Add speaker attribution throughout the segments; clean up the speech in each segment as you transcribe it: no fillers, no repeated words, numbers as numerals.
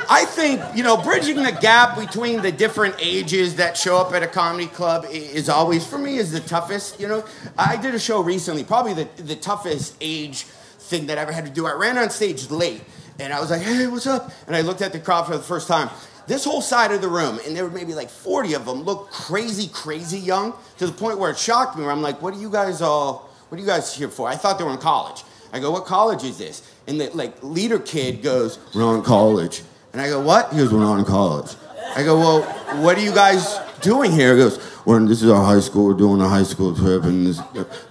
Speaker 1: I think, you know, bridging the gap between the different ages that show up at a comedy club is always, for me, is the toughest, you know. I did a show recently, probably the toughest age thing that I ever had to do. I ran on stage late, and I was like, hey, what's up? And I looked at the crowd for the first time. This whole side of the room, and there were maybe like 40 of them, looked crazy, crazy young, to the point where it shocked me, where I'm like, what are you guys here for? I thought they were in college. I go, what college is this? And the leader kid goes, we're not in college. And I go, what? He goes, we're not in college. I go, well, what are you guys doing here? He goes, this is our high school. We're doing a high school trip, and this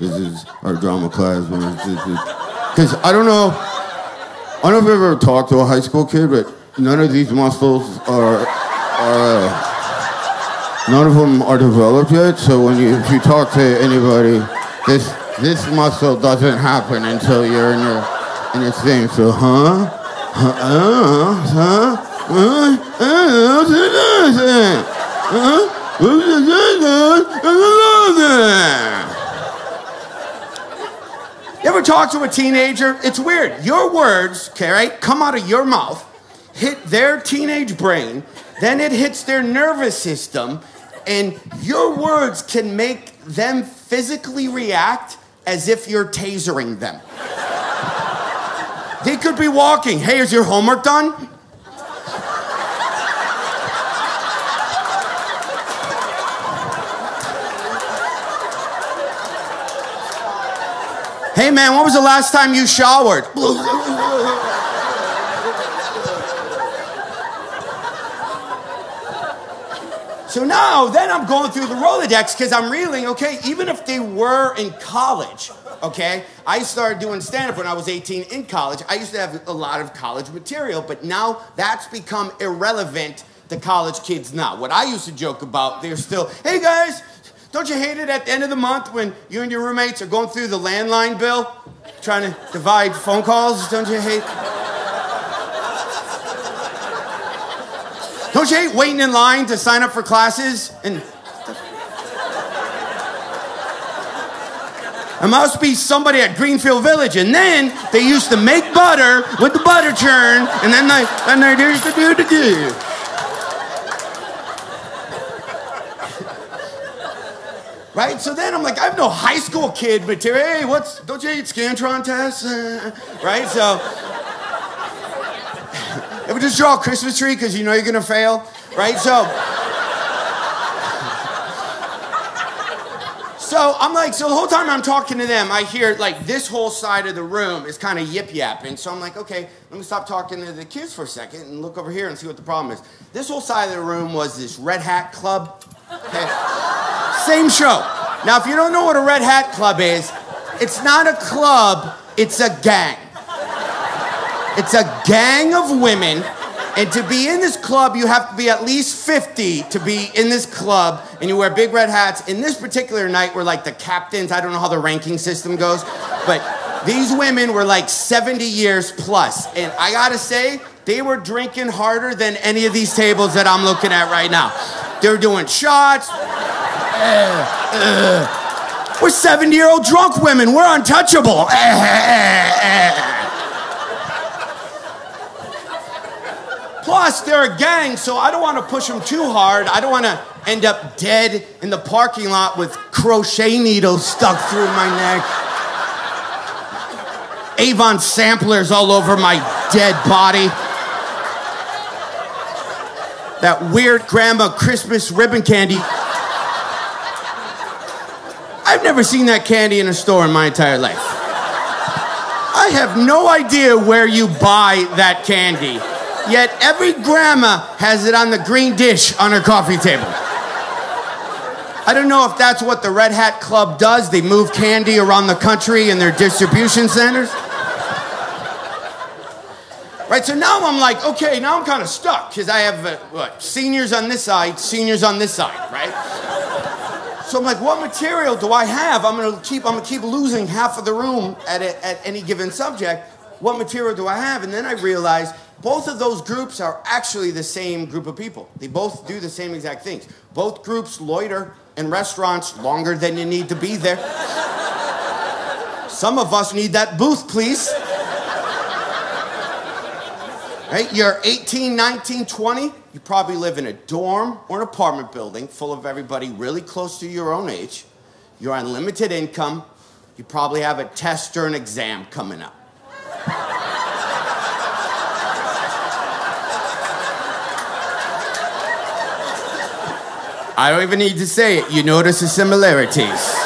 Speaker 1: is our drama class. Because I don't know if you've ever talked to a high school kid, but none of these muscles none of them are developed yet. So if you talk to anybody, this muscle doesn't happen until you're in your thing. So, You ever talk to a teenager? It's weird. Your words, okay, right, come out of your mouth, hit their teenage brain, then it hits their nervous system, and your words can make them physically react as if you're tasering them. They could be walking. Hey, is your homework done? Hey, man, when was the last time you showered? So now, then I'm going through the Rolodex because I'm reeling, okay, even if they were in college, okay, I started doing stand-up when I was 18 in college. I used to have a lot of college material, but now that's become irrelevant to college kids now. What I used to joke about, they're still, hey guys, don't you hate it at the end of the month when you and your roommates are going through the landline bill, trying to divide phone calls? Don't you hate? Don't you hate waiting in line to sign up for classes? And it must be somebody at Greenfield Village. And then they used to make butter with the butter churn, and then they used to do. Right? So then I'm like, I have no high school kid material. Hey, don't you hate Scantron tests? Right? So, ever just draw a Christmas tree because you know you're gonna fail? Right? So I'm like, so the whole time I'm talking to them, I hear like this whole side of the room is kind of yip-yapping. So I'm like, okay, let me stop talking to the kids for a second and look over here and see what the problem is. This whole side of the room was this Red Hat Club. Okay. Same show. Now, if you don't know what a Red Hat Club is, it's not a club, it's a gang. It's a gang of women, and to be in this club, you have to be at least 50 to be in this club, and you wear big red hats. In this particular night, we're like the captains. I don't know how the ranking system goes, but these women were like 70 years plus, and I gotta say, they were drinking harder than any of these tables that I'm looking at right now. They were doing shots. We're 70-year-old drunk women. We're untouchable. Plus, they're a gang, so I don't want to push them too hard. I don't want to end up dead in the parking lot with crochet needles stuck through my neck. Avon samplers all over my dead body. That weird grandma Christmas ribbon candy. I've never seen that candy in a store in my entire life. I have no idea where you buy that candy, yet every grandma has it on the green dish on her coffee table. I don't know if that's what the Red Hat Club does. They move candy around the country in their distribution centers. Right, so now I'm like, okay, now I'm kind of stuck, because I have, seniors on this side, right? So I'm like, what material do I have? I'm gonna keep losing half of the room at any given subject. What material do I have? And then I realized both of those groups are actually the same group of people. They both do the same exact things. Both groups loiter in restaurants longer than you need to be there. Some of us need that booth, please. Right? You're 18, 19, 20. You probably live in a dorm or an apartment building full of everybody really close to your own age. You're on limited income. You probably have a test or an exam coming up. I don't even need to say it. You notice the similarities.